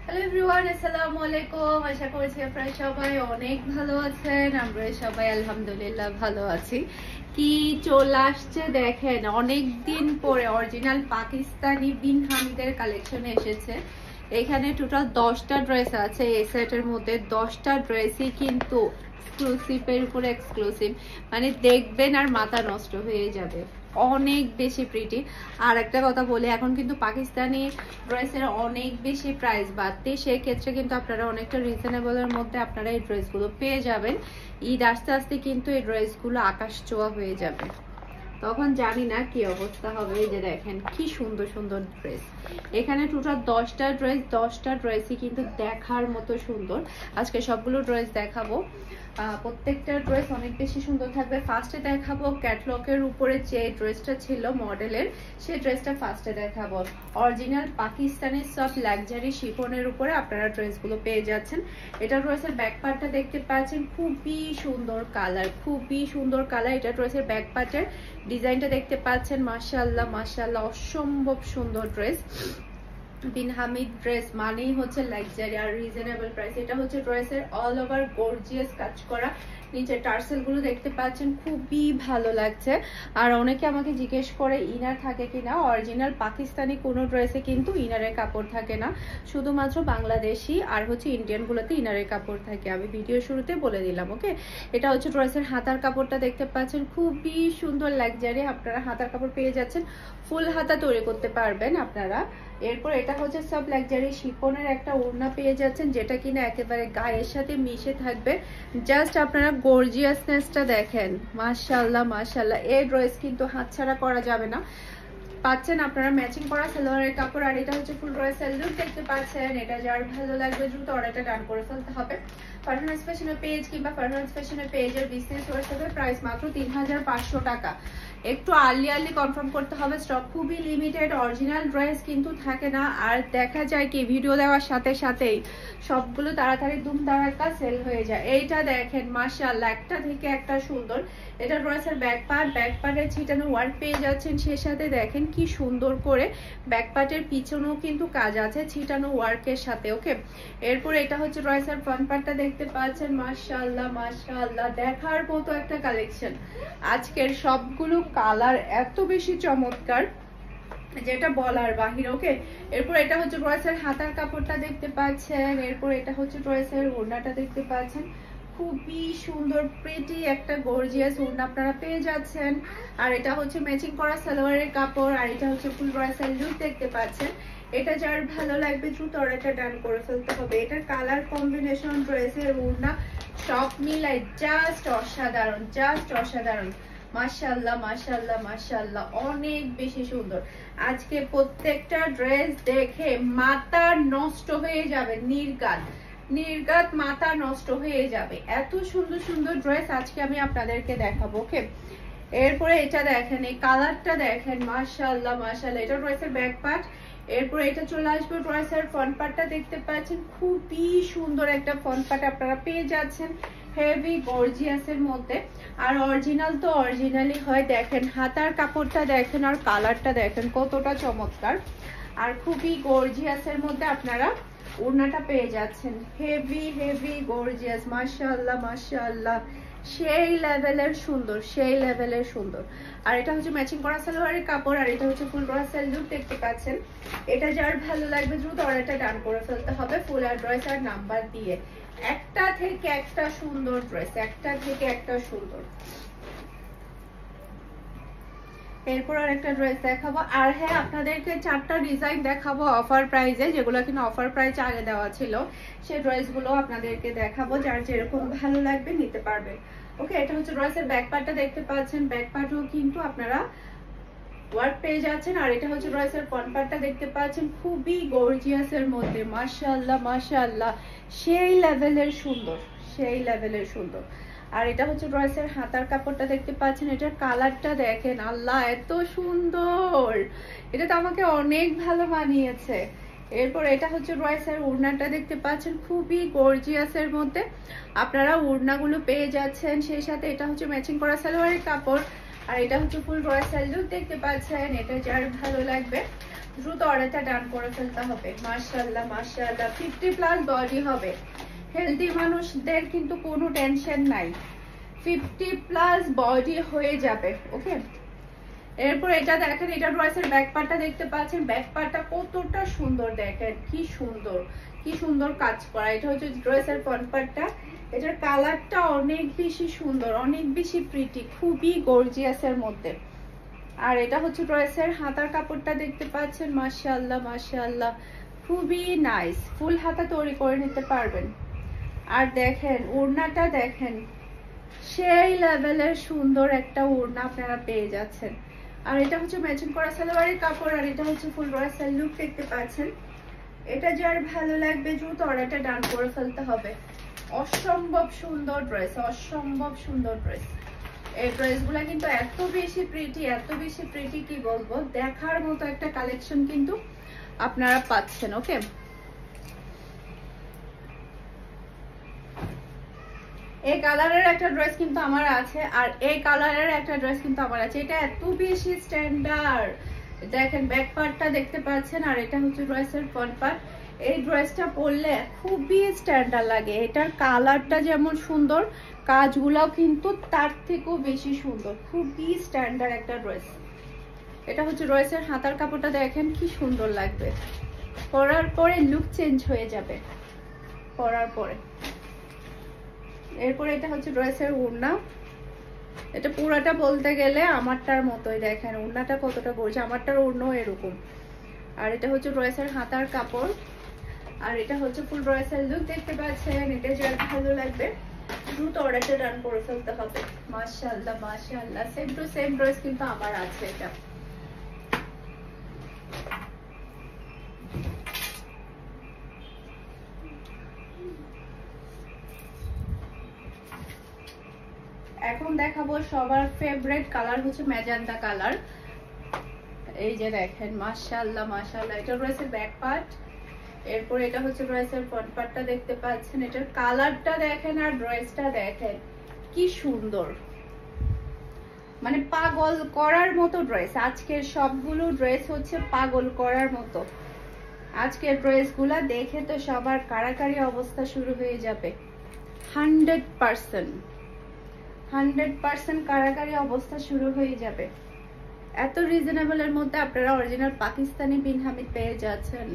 Hello everyone, আসসালামু আলাইকুম। আশা করছি আপনারা সবাই অনেক ভালো আছেন। আমরা সবাই আলহামদুলিল্লাহ ভালো আছি। কি চলে আসছে দেখেন, অনেক দিন পরে অরিজিনাল পাকিস্তানি বিন হামিদের কালেকশন এসেছে। এখানে টোটাল 10টা ড্রেস আছে। এই সেটের মধ্যে 10টা ড্রেসই কিন্তু এক্সক্লুসিভের উপরে এক্সক্লুসিভ, মানে দেখবেন আর মাথা নষ্ট হয়ে যাবে, অনেক বেশি প্রিটি। আর একটা কথা বলি, এখন কিন্তু পাকিস্তানি ড্রেসের অনেক বেশি প্রাইস বাড়তে, সেক্ষেত্রে কিন্তু আপনারা অনেকটা রিজনেবলের মধ্যে আপনারা এই ড্রেসগুলো পেয়ে যাবেন। ঈদ আস্তে আস্তে কিন্তু এই ড্রেসগুলো আকাশ ছোঁয়া হয়ে যাবে, তখন জানি না কি অবস্থা হবে। এই যে দেখেন কি সুন্দর সুন্দর ড্রেস, এখানে টোটাল 10টা ড্রেস, 10টা ড্রেসই কিন্তু দেখার মতো সুন্দর। আজকে সবগুলো ড্রেস দেখাবো, প্রত্যেকটা ড্রেস অনেক বেশি সুন্দর থাকবে। ফার্স্টে দেখাবো ক্যাটলগের উপরে যে ড্রেসটা ছিল মডেলের, সেই ড্রেসটা ফার্স্টে দেখাবো। অরিজিনাল পাকিস্তানি সফট লাক্সারি শিফনের উপরে আপনারা ড্রেসগুলো পেয়ে যাচ্ছেন। এটা ড্রেসের ব্যাক পার্টটা দেখতে পাচ্ছেন, খুবই সুন্দর কালার, খুবই সুন্দর কালার। এটা ড্রেসের ব্যাক পার্টের ডিজাইনটা দেখতে পাচ্ছেন, মাশাআল্লাহ মাশাআল্লাহ, অসম্ভব সুন্দর ড্রেস। বিন হামিদ ড্রেস মানেই হচ্ছে লাক্সারি আর রিজনেবল প্রাইস। এটা হচ্ছে ড্রেসের অল ওভার গর্জিয়াস কাজ করা, নিচে টার্সেল গুলো দেখতে পাচ্ছেন, খুবই ভালো লাগছে। আর অনেকে আমাকে জিজ্ঞেস করে ইনার থাকে কিনা। অরিজিনাল পাকিস্তানি কোনো ড্রেসে কিন্তু ইনারের কাপড় থাকে না, শুধুমাত্র বাংলাদেশি আর হচ্ছে ইন্ডিয়ান গুলোতে ইনারের কাপড় থাকে। আমি ভিডিও শুরুতে বলে দিলাম, ওকে। এটা হচ্ছে ড্রেসের হাতার কাপড়টা দেখতে পাচ্ছেন, খুবই সুন্দর লাক্সারি। আপনারা হাতার কাপড় পেয়ে যাচ্ছেন, ফুল হাতা তৈরি করতে পারবেন আপনারা। এরপর এটা হচ্ছে সব লাক্সারি শিফনের একটা ওড়না পেয়ে যাচ্ছেন, যেটা কিনা একেবারে গায়ের সাথে মিশে থাকবে। জাস্ট আপনারা গর্জিয়াসনেসটা দেখেন, মাশাআল্লাহ মাশাআল্লাহ। এই ড্রেস কিন্তু হাতছাড়া করা যাবে না। পাচ্ছেন আপনারা ম্যাচিং করা সালোয়ারের কাপড়, আর এটা হচ্ছে ফুল ড্রেসের লুক দেখতে পাচ্ছেন। এটা যার ভালো লাগবে দ্রুত অর্ডারটা ডান করে ফেলতে হবে। ফারহানাস ফ্যাশনের পেজ কিংবা ফারহানাস ফ্যাশনের পেজের বিজনেস হোয়াটসঅ্যাপের প্রাইস মাত্র 3500 টাকা। একটু আর্লি কনফার্ম করতে হবে, স্টক খুবই লিমিটেড। অরিজিনাল ড্রেস কিন্তু থাকে না, আর দেখা যায় কি ভিডিও দেওয়ার সাথে সাথেই সবগুলো তাড়াতাড়ি দুম দাঁড়াকা সেল হয়ে যায়। এইটা দেখেন মাশাআল্লাহ, একটা থেকে একটা সুন্দর। এটা ড্রেসের ব্যাক পার্ট, ব্যাক পার্টের ছিটানো ওয়ার্ক পেয়ে যাচ্ছেন, সে সাথে দেখেন কি সুন্দর করে ব্যাক পার্টের পিছনেও কিন্তু কাজ আছে ছিটানো ওয়ার্কের সাথে, ওকে। এরপর এটা হচ্ছে ড্রেসের ফ্রন্ট পার্টটা দেখতে পাচ্ছেন, মাশাআল্লাহ মাশাআল্লাহ, দেখার মতো একটা কালেকশন। আজকের সবগুলো কালার এত বেশি চমৎকার যেটা বলার বাহির, ওকে। এরপর এটা হচ্ছে ড্রেসের হাতার কাপড়টা দেখতে পাচ্ছেন। এরপর এটা হচ্ছে ড্রেসের ওড়নাটা দেখতে পাচ্ছেন, খুবই সুন্দর প্রিটি একটা গর্জিয়াস ওড়না আপনারা পেয়ে যাচ্ছেন। আর এটা হচ্ছে ম্যাচিং করা সালোয়ারের কাপড়, আর এটা হচ্ছে ফুল ড্রেসের লুক দেখতে পাচ্ছেন। এটা যার ভালো লাগবে দ্রুত অর্ডারটা ডান করে ফেলতে হবে। এটার কালার কম্বিনেশন, ড্রেসের ওড়না সব মিলাই জাস্ট অসাধারণ, জাস্ট অসাধারণ। মাশাআল্লাহ মাশাআল্লাহ মাশাআল্লাহ, অনেক বেশি সুন্দর। আজকে প্রত্যেকটা ড্রেস দেখে মাথা নষ্ট হয়ে যাবে, নির্ঘাত নির্ঘাত মাথা নষ্ট হয়ে যাবে। এত সুন্দর সুন্দর ড্রেস আজকে আমি আপনাদেরকে দেখাবো, ওকে। এরপরে এটা দেখেন, এই কালারটা দেখেন, মাশাআল্লাহ মাশাআল্লাহ। এটা ড্রেসের ব্যাক পার্ট। এরপরে এটা চলে আসবে ড্রেসের ফ্রন্ট পার্টটা দেখতে পাচ্ছেন, খুবই সুন্দর একটা ফ্রন্ট পার্ট আপনারা পেয়ে যাচ্ছেন, হেভি গর্জিয়াসের মধ্যে। আর অরিজিনাল তো অরিজিনালি হয়, দেখেন হাতার কাপড়টা দেখেন আর কালারটা দেখেন কতটা চমৎকার। আর খুবই গর্জিয়াসের মধ্যে আপনারা ওড়নাটা পেয়ে যাচ্ছেন, হেভি হেভি গর্জিয়াস, মাশাআল্লাহ মাশাআল্লাহ, সেই লেভেলের সুন্দর, সেই লেভেলের সুন্দর। আর এটা হচ্ছে ম্যাচিং করা সালোয়ারের কাপড়, আর এটা হচ্ছে ফুল ড্রেসের লুক দেখতে পাচ্ছেন। এটা যার ভালো লাগবে দ্রুত অর্ডারটা ডান করে ফেলতে হবে ফুল অ্যাড্রেস আর নাম্বার দিয়ে। একটা থেকে একটা সুন্দর ড্রেস, একটা থেকে একটা সুন্দর। এরপর আর একটা ড্রেস দেখাবো। আর হ্যাঁ, আপনাদেরকে 4টা ডিজাইন দেখাবো অফার প্রাইসে, যেগুলো কিনা অফার প্রাইস আগে দেওয়া ছিল। সেই ড্রেসগুলো আপনাদেরকে দেখাবো, যার যেরকম ভালো লাগবে নিতে পারবেন, ওকে। এটা হচ্ছে ড্রেসের ব্যাক পার্টটা দেখতে পাচ্ছেন, ব্যাক পার্টও কিন্তু আপনারা ওয়ার্ক পেয়ে যাচ্ছেন। আর এটা হচ্ছে ড্রেসের ফ্রন্ট পার্টটা দেখতে পাচ্ছেন, খুবই গর্জিয়াসের মধ্যে, মাশাআল্লাহ মাশাআল্লাহ, সেই লেভেলের সুন্দর, সেই লেভেলের সুন্দর। আর এটা হচ্ছে ড্রেসের হাতার কাপড়টা দেখতে পাচ্ছেন, এটার কালারটা দেখেন, আল্লাহ এত সুন্দর, এটা তো আমাকে অনেক ভালো মানিয়েছে। এরপর এটা হচ্ছে ড্রেসের ওড়নাটা দেখতে পাচ্ছেন, খুবই গর্জিয়াসের মধ্যে আপনারা ওড়নাগুলো পেয়ে যাচ্ছেন, সেই সাথে এটা হচ্ছে ম্যাচিং করা সালোয়ারের কাপড়, আর এটা হচ্ছে ফুল ড্রেসের লুক দেখতে পাচ্ছেন। এটা যার ভালো লাগবে দ্রুত অর্ডারটা ডান করে ফেলতে হবে। মাশাআল্লাহ মাশাআল্লাহ 50+ বডি হবে, হেলদি মানুষদের কিন্তু কোনো টেনশন নাই, 50+ বডি হয়ে যাবে। ওকে, এরপর এটা দেখেন, এটা ড্রেসের ব্যাক পার্টটা দেখতে পাচ্ছেন, ব্যাক পার্টটা কতটা সুন্দর, দেখেন কি সুন্দর, কি সুন্দর কাজ করা। এটা হচ্ছে ড্রেসের ফ্রন্ট পার্টটা, এটার কালারটা অনেক বেশি সুন্দর, অনেক বেশি প্রিটি, খুবই গর্জিয়াসের মধ্যে। আর এটা হচ্ছে ড্রেসের হাতার কাপড়টা দেখতে পাচ্ছেন, মাশাআল্লাহ মাশাআল্লাহ খুবই নাইস, ফুল হাতা তৈরি করে নিতে পারবেন। আর দেখেন ওড়নাটা দেখেন, সেই লেভেলের সুন্দর একটা ওড়না আপনারা পেয়ে যাচ্ছেন। আর এটা হচ্ছে ম্যাচিং করা সালোয়ারের কাপড়, আর এটা হচ্ছে ফুল ড্রেসের লুক দেখতে পাচ্ছেন। এটা যার ভালো লাগবে দ্রুত অর্ডারটা ডান করে ফেলতে হবে। অসম্ভব সুন্দর ড্রেস, অসম্ভব সুন্দর ড্রেস। এই ড্রেসগুলো কিন্তু এত বেশি প্রিটি, এত বেশি প্রিটি, কি বলবো, দেখার মতো একটা কালেকশন কিন্তু আপনারা পাচ্ছেন। ওকে, এই কালারের একটা ড্রেস কিন্তু আমার আছে, আর এই কালারের একটা ড্রেস কিন্তু আমার আছে। এটা এত বেশি স্ট্যান্ডার্ড, দেখেন ব্যাক পার্টটা দেখতে পাচ্ছেন, আর এটা হচ্ছে ড্রেসের ফ্রন্ট পার্ট। এই ড্রেসটা পরলে খুবই স্ট্যান্ডার্ড লাগে, এটার কালারটা যেমন সুন্দর, কাজগুলাও কিন্তু তার থেকেও বেশি সুন্দর, খুবই স্ট্যান্ডার্ড একটা ড্রেস। এটা হচ্ছে ড্রেসের হাতার কাপড়টা দেখেন কি সুন্দর লাগবে, পরার পরে লুক চেঞ্জ হয়ে যাবে পরার পরে। এরপরে এটা হচ্ছে ড্রেসের ওড়না, এটা পুরাটা বলতে গেলে আমারটার মতোই, দেখেন ওড়নাটা কতটা গর্জি, আমারটার ওড়নাও এরকম। আর এটা হচ্ছে ড্রেসের হাতার কাপড়, আর এটা হচ্ছে ফুল ড্রেসের লুক দেখতে পাচ্ছেন। এটা যার ভালো লাগবে দ্রুত অর্ডারটা ডান করে ফেলতে হবে। মাশাআল্লাহ মাশাআল্লাহ সেম টু সেম ড্রেস কিন্তু আমার আছে। এটা এখন দেখাবো সবার ফেভারিট কালার হচ্ছে ম্যাজেন্টা কালার। এই যে দেখেন মাশাআল্লাহ মাশাআল্লাহ, এটা ড্রেসের ব্যাক পার্ট, এরপর এটা হচ্ছে ড্রেসের ফ্রন্ট পার্টটা দেখতে পাচ্ছেন। এটার কালারটা দেখেন আর ড্রেসটা দেখেন কি সুন্দর, মানে পাগল করার মতো ড্রেস। আজকের সবগুলো ড্রেস হচ্ছে পাগল করার মতো। আজকের ড্রেসগুলা দেখে তো সবার কারাকারি অবস্থা শুরু হয়ে যাবে, 100% কারাকারি অবস্থা শুরু হয়ে যাবে। এত রিজনেবলের মধ্যে আপনারা অরিজিনাল পাকিস্তানি বিন হামিদ পেয়ে যাচ্ছেন।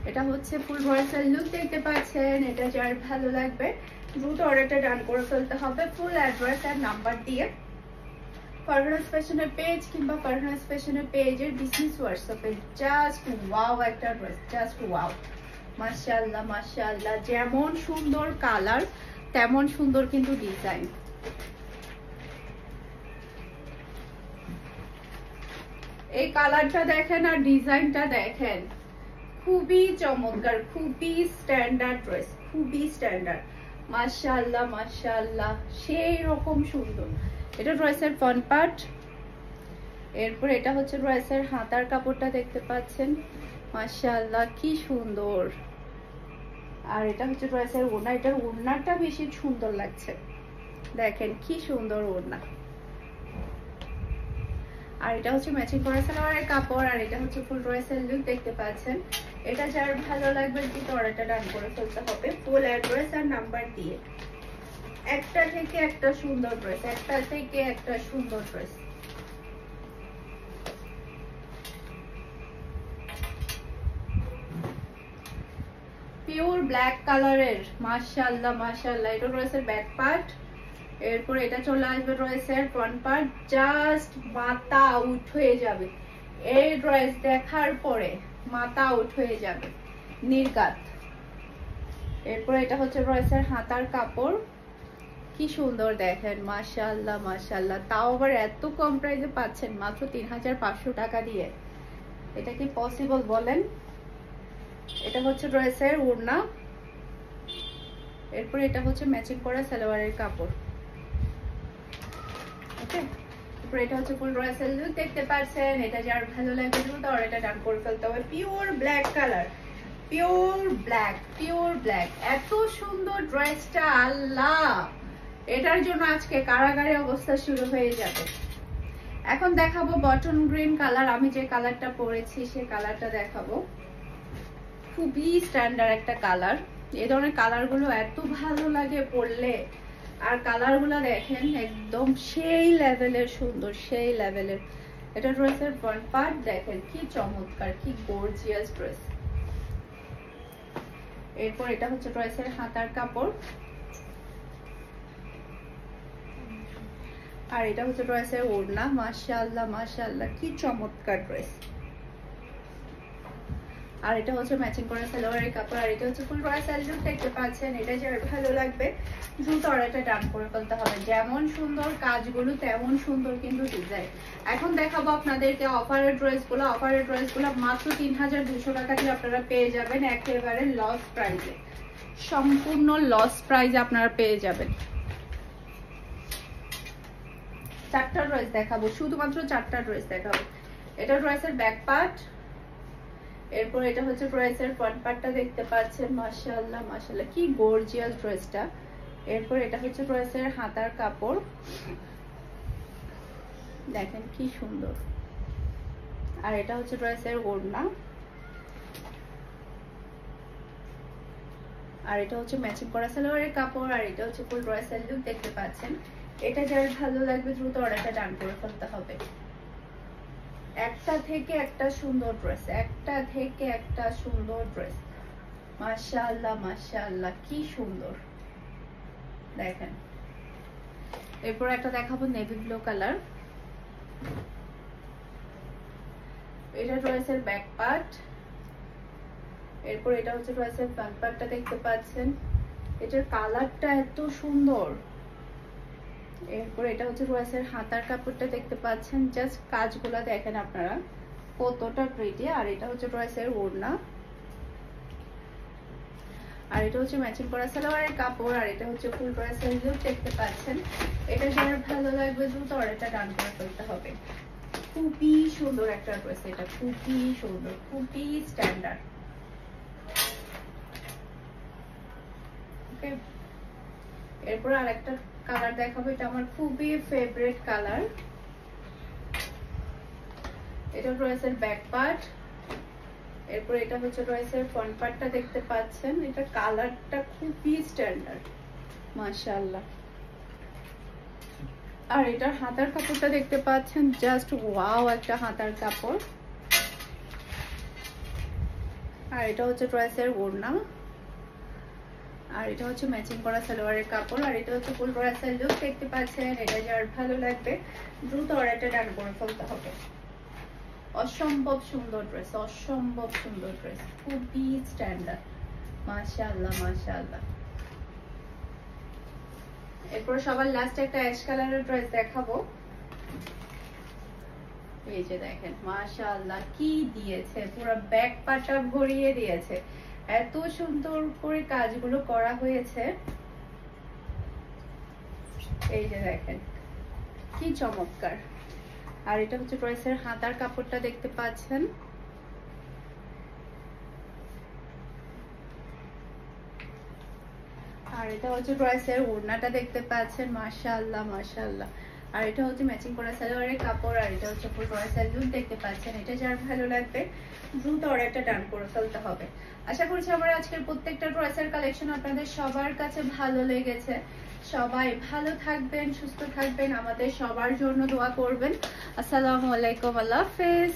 এটা হচ্ছে ফুল ড্রেসের লুক দেখতে পাচ্ছেন। এটা যার ভালো লাগবে দ্রুত অর্ডারটা ডান করে ফেলতে হবে ফুল অ্যাড্রেস আর নাম্বার দিয়ে। ফারহানাস ফ্যাশনের পেজ কিংবা ফারহানাস ফ্যাশনের পেজের বিজনেস হোয়াটসঅ্যাপে। জাস্ট ওয়াও একটা ড্রেস, জাস্ট ওয়াও, মাশাআল্লাহ মাশাআল্লাহ। যেমন সুন্দর কালার তেমন সুন্দর কিন্তু ডিজাইন। এই কালারটা দেখেন আর ডিজাইনটা দেখেন, খুবই চমৎকার, খুবই স্ট্যান্ডার্ড ড্রেস, খুবই স্ট্যান্ডার্ড। মাশাআল্লাহ মাশাআল্লাহ সেই রকম সুন্দর। এটা ড্রেসের ফ্রন্ট পার্ট, এরপর এটা হচ্ছে ড্রেসের হাতার কাপড়টা দেখতে পাচ্ছেন, মাশাআল্লাহ কি সুন্দর। আর এটা হচ্ছে ড্রেসের ওড়না, এটার ওড়নাটা বেশি সুন্দর লাগছে, দেখেন কি সুন্দর ওড়না। আর এটা হচ্ছে ম্যাচিং করা সালোয়ারের কাপড়, আর এটা হচ্ছে ফুল ড্রেসের লুক দেখতে পাচ্ছেন। এটা যার ভালো লাগবে কিন্তু অর্ডারটা ডান করে ফেলতে হবে ফুল অ্যাড্রেস আর নাম্বার দিয়ে। একটা থেকে একটা সুন্দর ড্রেস, একটা থেকে একটা সুন্দর ড্রেস। পিওর ব্ল্যাক কালারের, মাশাআল্লাহ মাশাআল্লাহ। এটা ড্রেসের ব্যাক পার্ট, এরপর এটা চলে আসবে ড্রেসের ফ্রন্ট পার্ট। জাস্ট মাথা আউট হয়ে যাবে এই ড্রেস দেখার পরে, মাথা আউট হয়ে যাবে নির্ঘাত। এরপর এটা হচ্ছে ড্রেসের হাতার কাপড়, কি সুন্দর দেখেন মাশাআল্লাহ মাশাআল্লাহ। তাও আবার এত কম প্রাইসে পাচ্ছেন মাত্র 3500 টাকা দিয়ে। এটা কি পসিবল বলেন? এটা হচ্ছে ড্রেসের ওড়না, এরপর এটা হচ্ছে ম্যাচিং করা সালোয়ারের কাপড়। ওকে, এরপর এটা হচ্ছে ফুল ড্রেসের লুক দেখতে পাচ্ছেন। এটা যার ভালো লাগবে দ্রুত অর্ডারটা ডান করে ফেলতে হবে। Pure black colour, pure black, pure black. এত সুন্দর ড্রেসটা, আল্লাহ, এটার জন্য আজকে কারাগারি অবস্থা শুরু হয়ে যাবে। এখন দেখাবো বটন গ্রিন কালার। আমি যে কালারটা পরেছি সেই কালারটা দেখাবো। খুবই স্ট্যান্ডার্ড একটা কালার। এই ধরনের কালারগুলো এত ভালো লাগে পরলে। আর কালারগুলো দেখেন একদম সেই লেভেলের সুন্দর, সেই লেভেলের। এটা ড্রেসের ফ্রন্ট পার্ট দেখেন কি চমৎকার, কি গর্জিয়াস ড্রেস। এরপর এটা হচ্ছে ড্রেসের হাতার কাপড়, আর এটা হচ্ছে ড্রেসের ওড়না। মাশাআল্লাহ মাশাআল্লাহ কি চমৎকার ড্রেস। আর এটা হচ্ছে ম্যাচিং করা সালোয়ারের কাপড়, আর এটা হচ্ছে ফুল ড্রেস লুক দেখতে পাচ্ছেন। এটা যার ভালো লাগবে দ্রুত অর্ডারটা ডান করে ফেলতে হবে। যেমন সুন্দর কাজগুলো তেমন সুন্দর কিন্তু ডিজাইন। এখন দেখাবো আপনাদেরকে অফারের ড্রেসগুলো। অফারের ড্রেসগুলো মাত্র 3200 টাকা দিয়ে আপনারা পেয়ে যাবেন, একেবারে লস প্রাইসে, সম্পূর্ণ লস প্রাইসে আপনারা পেয়ে যাবেন। চারটা ড্রেস দেখাবো, শুধুমাত্র চারটা ড্রেস দেখাবো। এটা ড্রেসের ব্যাক পার্ট, এরপর এটা হচ্ছে ড্রেসের ফ্রন্ট পার্টটা দেখতে পাচ্ছেন। মাশাআল্লাহ মাশাআল্লাহ কি গর্জিয়াস ড্রেসটা। এরপর এটা হচ্ছে ড্রেসের হাতার কাপড়, দেখেন কি সুন্দর। আর এটা হচ্ছে ড্রেসের ওড়না, আর এটা হচ্ছে ম্যাচিং করা সালোয়ারের কাপড়, আর এটা হচ্ছে ফুল ড্রেসের লুক দেখতে পাচ্ছেন। এটা যার ভালো লাগবে দ্রুত অর্ডারটা ডান করে ফেলতে হবে। একটা থেকে একটা সুন্দর ড্রেস, একটা থেকে একটা সুন্দর ড্রেস। মাশাআল্লাহ মাশাআল্লাহ কি সুন্দর দেখেন। এরপর একটা দেখাবো নেভি ব্লু কালার। এটা ড্রেসের ব্যাক পার্ট, এরপর এটা হচ্ছে ড্রেসের ফ্রন্ট পার্টটা দেখতে পাচ্ছেন। এটার কালারটা এত সুন্দর। এরপর এটা হচ্ছে ড্রেসের হাতার কাপড়টা দেখতে পাচ্ছেন। জাস্ট কাজগুলো দেখেন আপনারা কতটা প্রিটি। আর এটা হচ্ছে ড্রেসের ওড়না, আর এটা হচ্ছে ম্যাচিং করা সালোয়ারের কাপড়, আর এটা হচ্ছে ফুল ড্রেসের লুক দেখতে পাচ্ছেন। এটা যার ভালো লাগবে দ্রুত অর্ডারটা ডান করে ফেলতে হবে। খুবই সুন্দর একটা ড্রেস, এটা খুবই সুন্দর, খুবই স্ট্যান্ডার্ড। ওকে, এরপর আরেকটা কালার দেখাবো। এটা আমার খুবই ফেভারিট কালার। এটা ড্রেসের ব্যাক পার্ট, এরপর এটা হচ্ছে ড্রেসের ফ্রন্ট পার্টটা দেখতে পাচ্ছেন। এটা কালারটা খুবই স্ট্যান্ডার্ড মাশাআল্লাহ। আর এটার হাতার কাপড়টা দেখতে পাচ্ছেন, জাস্ট ওয়াও একটা হাতার কাপড়। আর এটা হচ্ছে ড্রেসের ওড়না, আর এটা হচ্ছে ম্যাচিং করা সালোয়ারের কাপড়, আর এটা হচ্ছে ফুল ড্রেসের লুক দেখতে পাচ্ছেন। এটা যার ভালো লাগবে দ্রুত অর্ডারটা ডান করে ফেলতে হবে। অসম্ভব সুন্দর ড্রেস, অসম্ভব সুন্দর ড্রেস, খুবই স্ট্যান্ডার্ড। মাশাআল্লাহ মাশাআল্লাহ। এরপর সবার লাস্ট একটা অ্যাশ কালারের ড্রেস দেখাবো। এই যে দেখেন মাশাআল্লাহ কি দিয়েছে, পুরো ব্যাক পার্টটা ভরিয়ে দিয়েছে। এত সুন্দর করে কাজগুলো করা হয়েছে। এই যে দেখেন কি চমৎকার। আর এটা হচ্ছে ড্রেসের হাতার কাপড়টা দেখতে পাচ্ছেন। আর এটা হচ্ছে ড্রেসের ওড়নাটা দেখতে পাচ্ছেন। মাশাআল্লাহ মাশাআল্লাহ। আর এটা হচ্ছে ম্যাচিং করা সালোয়ারের কাপড়, আর এটা হচ্ছে ফুল ড্রেসের লুক দেখতে পাচ্ছেন। এটা যার ভালো লাগবে দ্রুত অর্ডারটা ডান করে ফেলতে হবে। আশা করছি আমার আজকের প্রত্যেকটা ড্রেসের কালেকশন আপনাদের সবার কাছে ভালো লেগেছে। সবাই ভালো থাকবেন, সুস্থ থাকবেন, আমাদের সবার জন্য দোয়া করবেন। আসসালামু আলাইকুম, আল্লাহ হাফেজ।